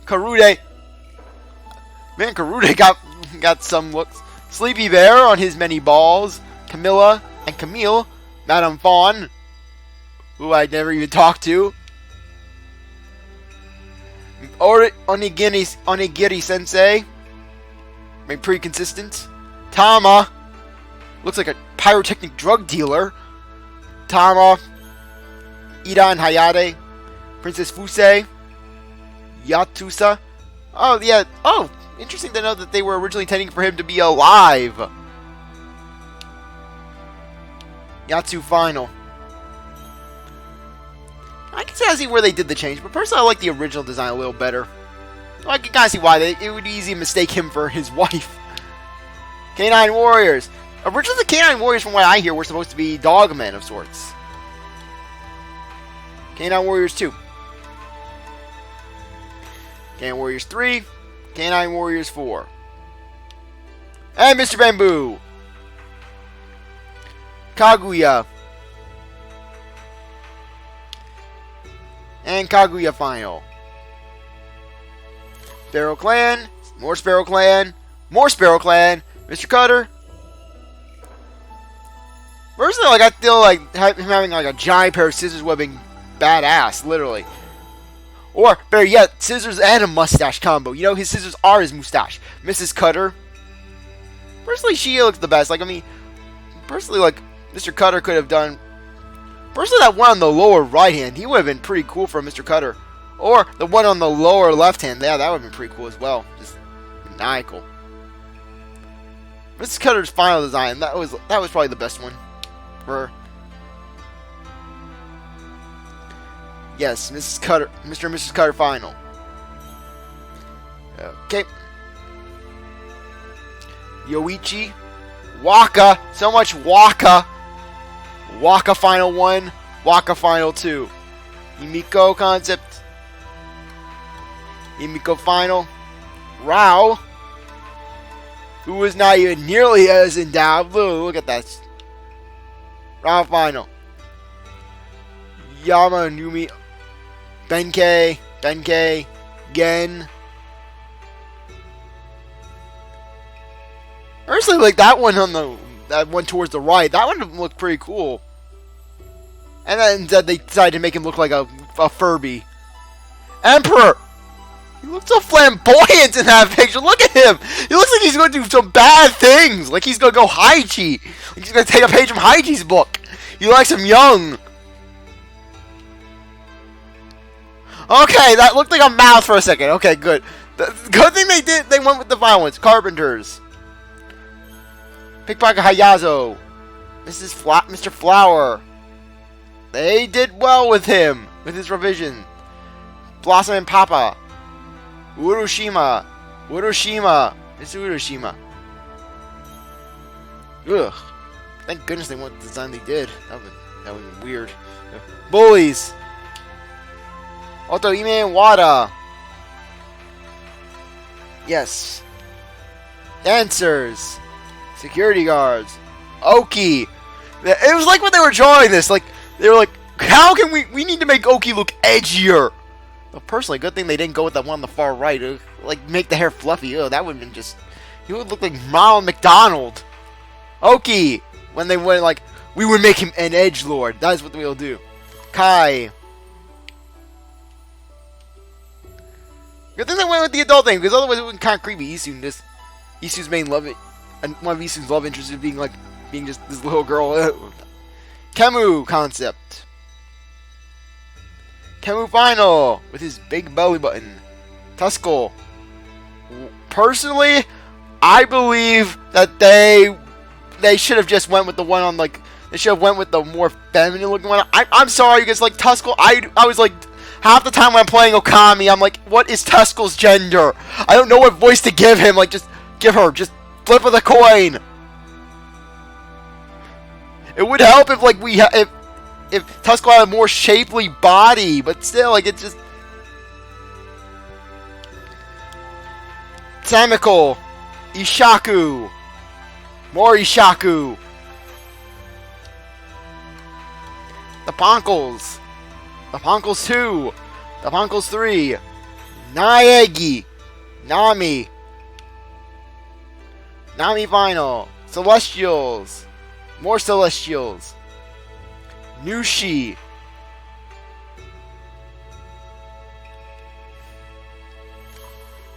Karude. Man, Karude got some looks. Sleepy Bear on his many balls. Camilla and Camille. Madame Fawn, who I never even talked to. Onigiri Sensei. I mean, pretty consistent. Tama. Looks like a pyrotechnic drug dealer. Tama. Ida and Hayate. Princess Fusei. Yatusa. Oh, yeah. Oh, interesting to know that they were originally intending for him to be alive. Yatsu final. I can see where they did the change, but personally I like the original design a little better. I can kind of see why. It would be easy to mistake him for his wife. Canine Warriors. Originally the Canine Warriors, from what I hear, were supposed to be dogmen of sorts. Canine Warriors 2. Canine Warriors 3. Canine Warriors 4. And Mr. Bamboo. Kaguya. And Kaguya final. Sparrow Clan. More Sparrow Clan. More Sparrow Clan. Mr. Cutter. Personally, like, I feel like him having like a giant pair of scissors webbing badass, literally. Or, better yet, scissors and a mustache combo. You know, his scissors are his mustache. Mrs. Cutter. Personally, she looks the best. Like, I mean, personally, like, Mr. Cutter could have done... Personally, that one on the lower right hand, he would have been pretty cool for Mr. Cutter. Or the one on the lower left hand, yeah, that would have been pretty cool as well. Just maniacal. Mrs. Cutter's final design, that was probably the best one. Emperor. Yes, Mrs. Cutter, Mr. and Mrs. Cutter final. Okay. Yoichi. Waka. So much Waka. Waka final 1. Waka final 2. Yumiko concept. Yumiko final. Rao. Who was not even nearly as endowed. Look at that. Rao final. Yama and Yumi. Benkei. Gen. Honestly, like that one towards the right, that one looked pretty cool. And then instead they decided to make him look like a Furby. Emperor! He looks so flamboyant in that picture. Look at him! He looks like he's going to do some bad things. Like he's going to go Haichi. Like he's going to take a page from Haichi's book. He likes him young. Okay, that looked like a mouth for a second. Okay, good. The good thing they went with the violence. Carpenters. Pickpocket Hayazo. Mr. Flower. They did well with him. With his revision. Blossom and Papa. Urushima. It's Urushima. Ugh. Thank goodness they went with the design they did. That would be weird. Bullies. Otohime and Wada. Yes. Dancers. Security guards. Oki. It was like when they were drawing this. Like they were like, how can we need to make Oki look edgier? Well, personally, good thing they didn't go with that one on the far right. Like make the hair fluffy. Oh, that would have been just. He would look like Ronald McDonald. Oki. When they went like, we would make him an edgelord. That is what we'll do. Kai. Good thing they went with the adult thing, because otherwise it would be kind of creepy. Isu's main love, and one of Isu's love interests is being just this little girl. Kemu concept. Kemu final with his big belly button. Tuskull. Personally, I believe that they should have just went with the one on like they should have went with the more feminine looking one. I'm sorry, because like Tuskull, I was like. Half the time when I'm playing Okami, I'm like, what is Tuskull's gender? I don't know what voice to give him. Like, just give her. Just flip of the coin. It would help if, like, if Tuskull had a more shapely body. But still, like, it's just... Samiko. Ishaku. More Ishaku. The Ponkles. The Ponkles 2. The Ponkles 3. Naegi. Nami. Nami final. Celestials. More Celestials. Nushi.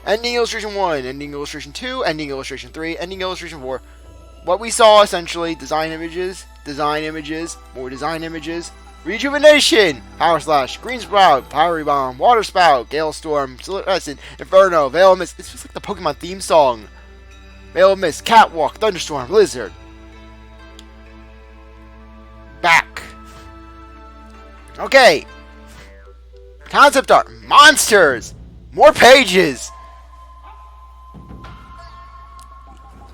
Ending illustration 1. Ending illustration 2. Ending illustration 3. Ending illustration 4. What we saw essentially, design images, more design images. Rejuvenation! Power Slash, Green Sprout, Power Rebound, Water Spout, Gale Storm, Silhouette, Inferno, Veil of Mist. It's just like the Pokemon theme song. Veil of Mist, Catwalk, Thunderstorm, Blizzard. Back. Okay. Concept art. Monsters! More pages!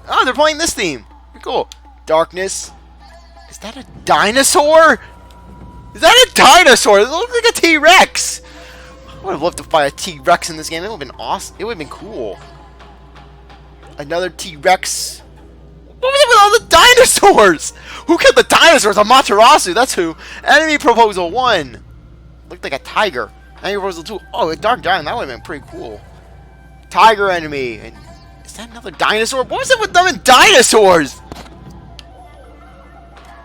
Oh, they're playing this theme. Pretty cool. Darkness. Is that a dinosaur? Is that a dinosaur? It looks like a T-Rex. I would have loved to fight a T-Rex in this game. It would have been awesome. It would have been cool. Another T-Rex. What was it with all the dinosaurs? Who killed the dinosaurs? Amaterasu. That's who. Enemy Proposal 1. Looked like a tiger. Enemy Proposal 2. Oh, a Dark Giant. That would have been pretty cool. Tiger enemy. And is that another dinosaur? What was it with them and dinosaurs?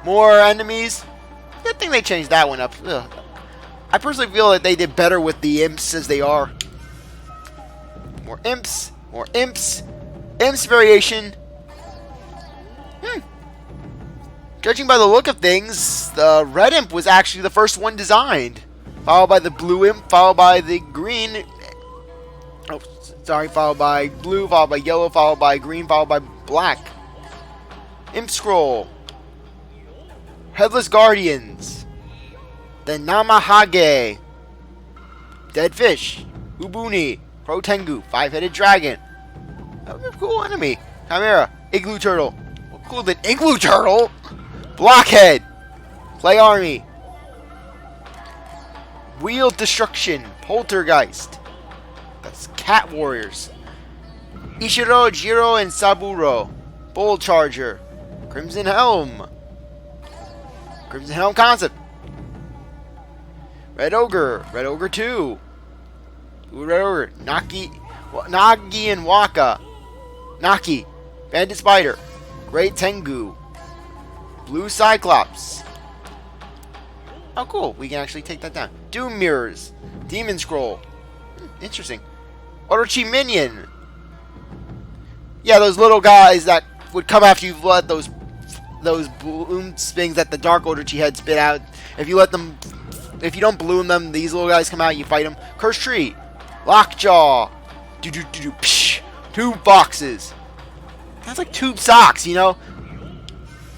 More enemies. Good thing they changed that one up. Ugh. I personally feel that they did better with the imps as they are. More imps. More imps. Imps variation. Judging by the look of things, the red imp was actually the first one designed. Followed by the blue imp, followed by the green. Oh, sorry. Followed by blue, followed by yellow, followed by green, followed by black. Imp scroll. Headless Guardians. The Namahage. Dead Fish. Ubuni. Crotengu. 5-headed dragon. That would be a cool enemy. Chimera. Igloo Turtle. What cool than Igloo Turtle? Blockhead. Play Army. Wheel Destruction. Poltergeist. That's Cat Warriors. Ishiro, Jiro, and Saburo. Bull Charger. Crimson Helm. Crimson Helm concept. Red Ogre. Red Ogre 2. Ooh, Red Ogre. Nagi and Waka. Naki. Bandit Spider. Great Tengu. Blue Cyclops. Oh, cool. We can actually take that down. Doom Mirrors. Demon Scroll. Interesting. Orochi Minion. Yeah, those little guys that would come after you let those bloom things that the Dark Orochi head spit out. If you don't bloom them, these little guys come out, you fight them. Cursed Tree. Lockjaw. Psh. Tube Foxes. That's like tube socks, you know?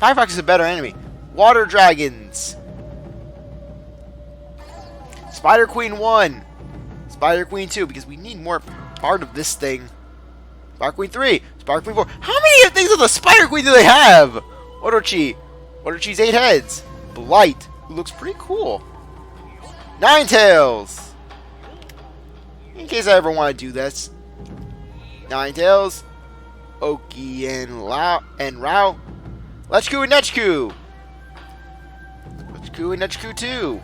Firefox is a better enemy. Water Dragons. Spider Queen 1. Spider Queen 2, because we need more part of this thing. Spider Queen 3. Spider Queen 4. How many things of the Spider Queen do they have? Orochi. Orochi's 8 heads. Blight, who looks pretty cool. Ninetales. In case I ever want to do this. Ninetales. Oki and Rao. Lechku and Nechku. Lechku and Nechku 2.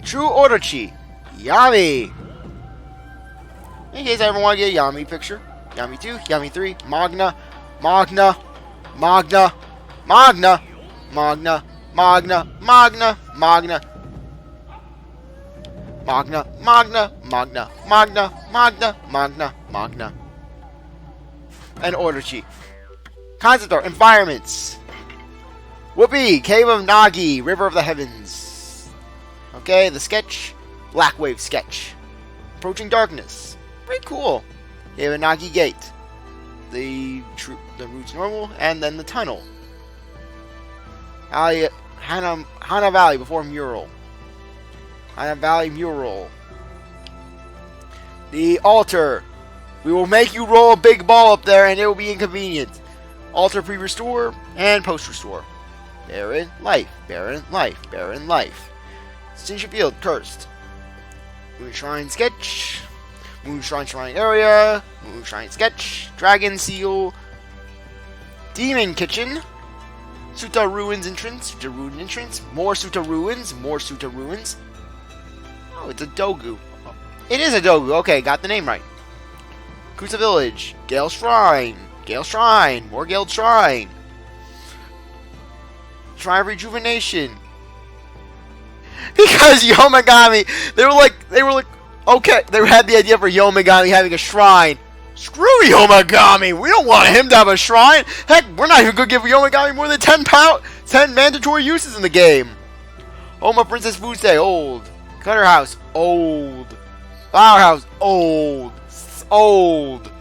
True Orochi. Yami. In case I ever want to get a Yami picture. Yami 2, Yami 3, Magna, Magna, Magna, Magna, Magna, Magna, Magna, Magna, Magna, Magna, Magna, Magna, Magna, Magna, Magna, and Orochi. Concept art, environments. Whoopee, Cave of Nagi, River of the Heavens. Okay, the sketch, Black Wave sketch. Approaching Darkness. Pretty cool. Cave of Nagi Gate. The route's normal, and then the tunnel. Hana Valley before Mural. Hana Valley Mural. The altar. We will make you roll a big ball up there and it will be inconvenient. Altar pre-restore and post-restore. Barren life, barren life, barren life. Extinction field, cursed. Moonshine sketch. Moonshine shrine area. Moonshine sketch. Dragon seal. Demon kitchen. Suta ruins entrance. Suta ruin entrance. More Suta ruins. More Suta ruins. Oh, it's a Dogu. Oh, it is a Dogu. Okay, got the name right. Kusa village. Gale shrine. Gale shrine. More Gale shrine. Shrine of rejuvenation. Because Yomagami, they were like, okay, they had the idea for Yomagami having a shrine. Screw Yomagami, we don't want him to have a shrine. Heck, we're not even going to give Yomagami more than 10 mandatory uses in the game. Home of Princess Fuse, old. Cutter House, old. Flower House, old. Old.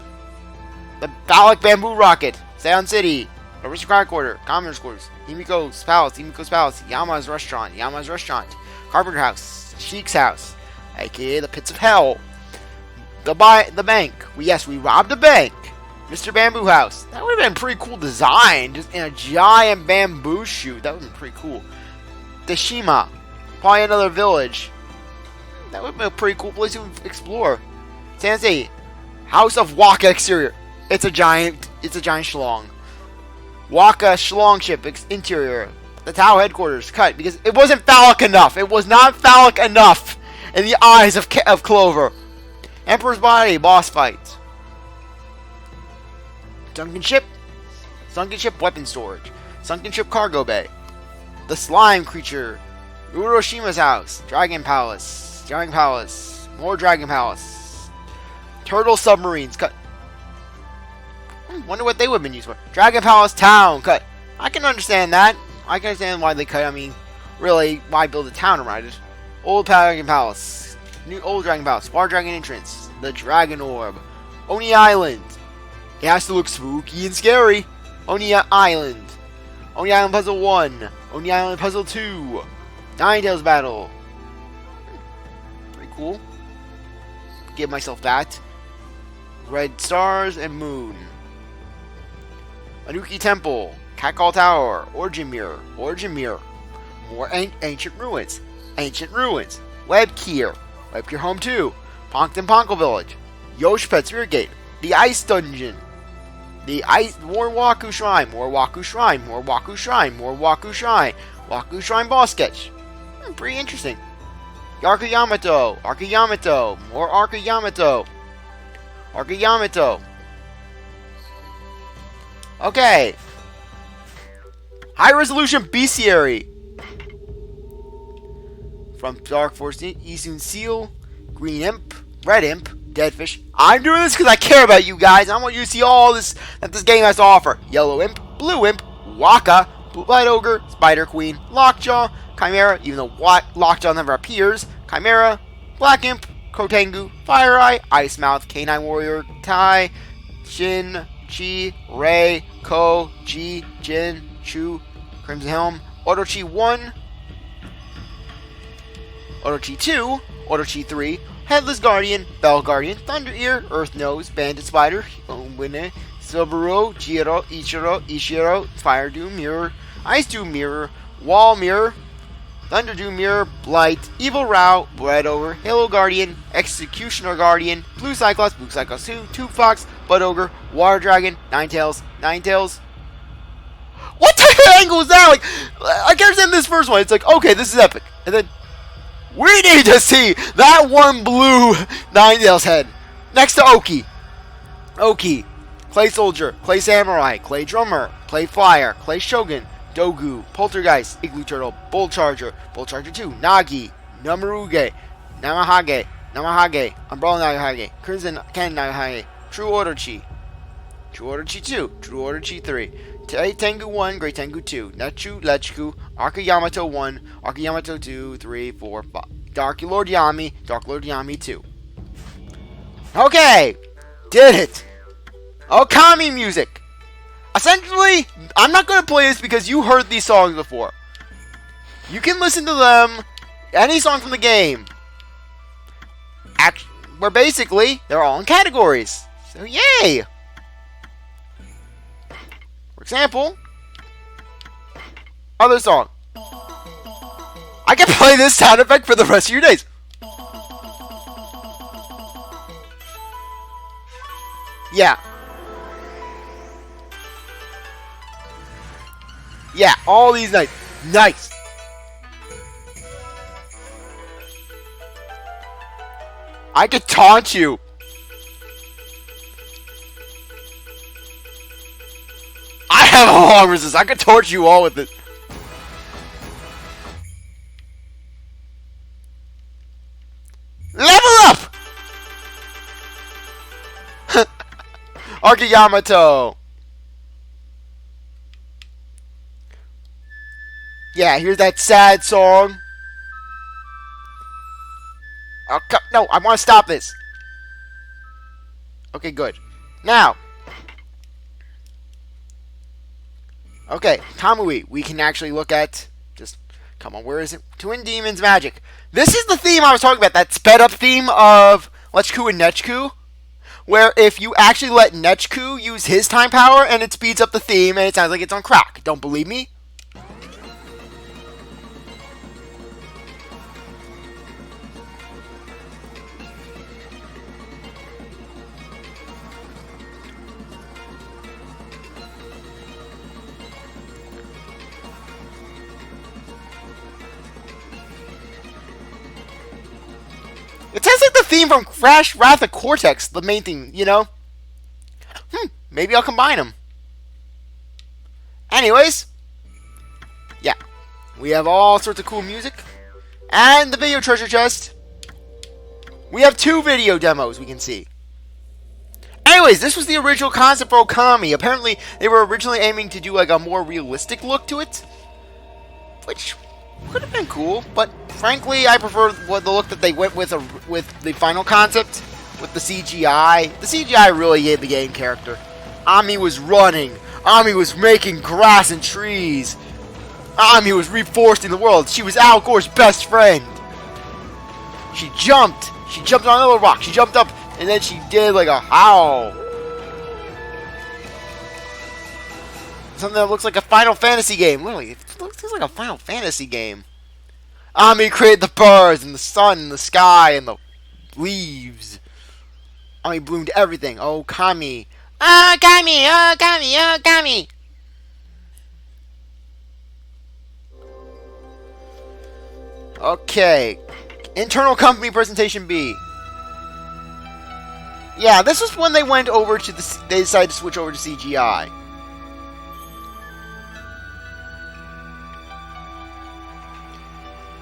The Balak Bamboo Rocket, Sound City. Aristocratic Quarter, Commoners Quarters, Himiko's Palace, Yama's Restaurant, Carpenter House, Sheik's House, aka the Pits of Hell, the bank. We robbed a bank. Mr. Bamboo House. That would have been a pretty cool design, just in a giant bamboo shoot. That would have been pretty cool. Deshima, probably another village. That would be a pretty cool place to explore. Sensei, House of Waka exterior. It's a giant schlong. Waka Shlong ship interior. The Tao headquarters cut because it wasn't phallic enough. It was not phallic enough in the eyes of Clover. Emperor's body boss fight. Sunken ship weapon storage. Sunken ship cargo bay. The slime creature. Uroshima's house. Dragon Palace. More Dragon Palace. Turtle submarines cut. Wonder what they would have been used for. Dragon Palace town cut. I can understand that. I can understand why they cut. I mean, really, why build a town around it? Old Dragon Palace. New Old Dragon Palace. Far Dragon entrance. The Dragon Orb. Oni Island. It has to look spooky and scary. Oni Island. Oni Island Puzzle 1. Oni Island Puzzle 2. Ninetales Battle. Pretty cool. Give myself that. Red Stars and Moon. Anuki Temple. Catcall Tower. Origin Mirror. Origin Mirror. More Ancient Ruins. Ancient Ruins. Webkier. Webkier Home 2. Ponkton Ponko Village. Yoshpet's Rear Gate. The Ice Dungeon. The Ice More Waku Shrine. More Waku Shrine. More Waku Shrine. More Waku Shrine. Waku Shrine Boss Sketch. Pretty interesting. Arca Yamato. Arca Yamato. More Arca Yamato. Arca Yamato. Okay. High Resolution Bestiary. From Dark Force Isun Seal. Green Imp. Red Imp. Deadfish. I'm doing this because I care about you guys. I want you to see all this that this game has to offer. Yellow Imp. Blue Imp. Waka. Blue Light Ogre. Spider Queen. Lockjaw. Chimera, even though Lockjaw never appears. Chimera. Black Imp. Kotengu. Fire Eye. Ice Mouth. Canine Warrior. Tai. Shin. Chi. Ray. Ko. Ji. Jin. Chu. Crimson Helm. Orochi 1. Orochi 2. Orochi 3. Headless Guardian. Bell Guardian. Thunder Ear. Earth Nose. Bandit Spider. Winne. Silvero. Jiro. Ichiro. Ishiro. Fire Doom Mirror. Ice Doom Mirror. Wall Mirror. Thunder Doom Mirror. Blight. Evil Rao. Red Ogre. Halo Guardian. Executioner Guardian. Blue Cyclops. Blue Cyclops 2. Tube Fox. Bud Ogre. Water Dragon. Ninetales. Ninetales. What type of angle is that? Like, I can't understand this first one. It's like, okay, this is epic. And then, we need to see that one blue Ninetales head. Next to Oki. Oki. Clay Soldier. Clay Samurai. Clay Drummer. Clay Flyer. Clay Shogun. Dogu. Poltergeist. Igloo Turtle. Bull Charger. Bull Charger 2. Nagi. Namaruge. Namahage. Namahage. Umbrella Namahage. Crimson Ken Namahage. True Orochi. True Orochi 2. True Orochi 3. Tengu 1, Great Tengu 2, Nechu, Lechku, Arca Yamato 1, Arca Yamato 2, 3, 4, 5. Dark Lord Yami, Dark Lord Yami 2. Okay! Did it! Okami music! Essentially, I'm not going to play this because you heard these songs before. You can listen to them, any song from the game. Where basically, they're all in categories. So yay! For example, other song. I can play this sound effect for the rest of your days. Yeah. Yeah, all these nights. Nice. I could taunt you. I have a long resist. I could torture you all with it. Level up! Arca Yamato. Yeah, here's that sad song. Oh, no, I want to stop this. Okay, good. Now. Okay, Kamui, we can actually look at, just, come on, where is it? Twin Demons Magic. This is the theme I was talking about, that sped up theme of Lechku and Nechku, where if you actually let Nechku use his time power, and it speeds up the theme, and it sounds like it's on crack. Don't believe me? It sounds like the theme from Crash Wrath of Cortex, the main theme, you know? Maybe I'll combine them. Anyways, yeah. We have all sorts of cool music. And the video treasure chest. We have 2 video demos we can see. Anyways, this was the original concept for Okami. Apparently, they were originally aiming to do like a more realistic look to it. Which could have been cool, but frankly, I prefer the look that they went with the final concept, with the CGI. The CGI really gave the game character. Ammy was running. Ammy was making grass and trees. Ammy was reforesting the world. She was Al Gore's best friend. She jumped. She jumped on another rock. She jumped up, and then she did like a howl. Something that looks like a Final Fantasy game. Literally, it looks like a Final Fantasy game. Ammy created the birds, and the sun, and the sky, and the leaves. Ammy bloomed everything. Okami. Okami, Okami, Okami. Okay. Internal company presentation B. Yeah, this was when they went over to the... They decided to switch over to CGI.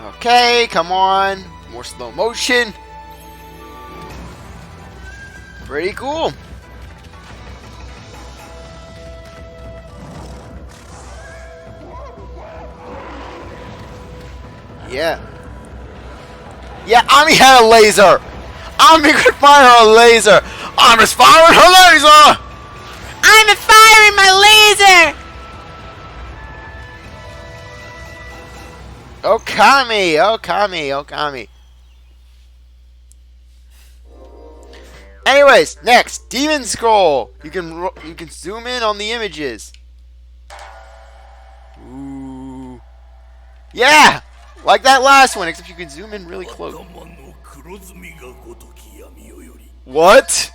Okay, come on. More slow motion. Pretty cool. Yeah. Yeah, Ammy had a laser. Ammy could fire a laser. I'm just firing her laser. I'm firing my laser. Okami, Okami, Okami. Anyways, next, Demon Scroll. You can zoom in on the images. Ooh. Yeah, like that last one, except you can zoom in really close. What?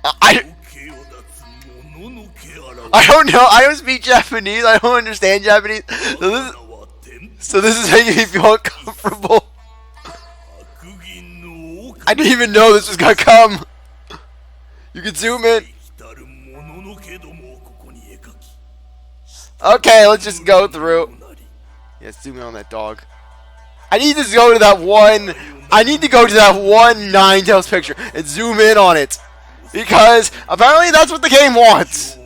I don't know. I don't speak Japanese. I don't understand Japanese. So this is making me feel uncomfortable. I didn't even know this was gonna come. You can zoom in. Okay, let's just go through. Yeah, zoom in on that dog. I need to go to that one. I need to go to that one Ninetales picture and zoom in on it, because apparently that's what the game wants.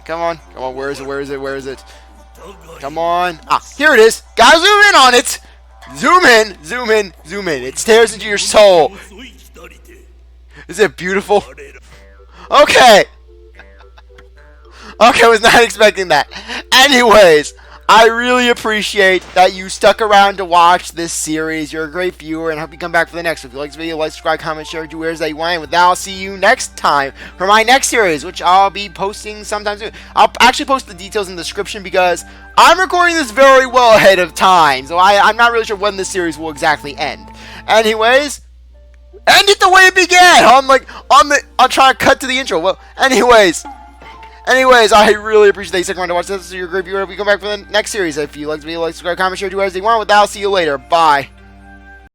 Come on, come on. Where is it? Where is it? Where is it? Come on. Ah, here it is. Gotta zoom in on it. Zoom in, zoom in, zoom in. It stares into your soul. Is it beautiful? Okay. Okay, I was not expecting that. Anyways, I really appreciate that you stuck around to watch this series. You're a great viewer, and I hope you come back for the next one. If you like this video, like, subscribe, comment, share, do where's that you want. And with that, I'll see you next time for my next series, which I'll be posting sometime soon. I'll actually post the details in the description because I'm recording this very well ahead of time, so I'm not really sure when this series will exactly end. Anyways, end it the way it began. I'm trying to cut to the intro. Well, anyways, I really appreciate that you stuck around to watch this. So you're a great viewer. We come back for the next series. If you like the video, like, subscribe, comment, share, do whatever you want. With that, I'll see you later. Bye.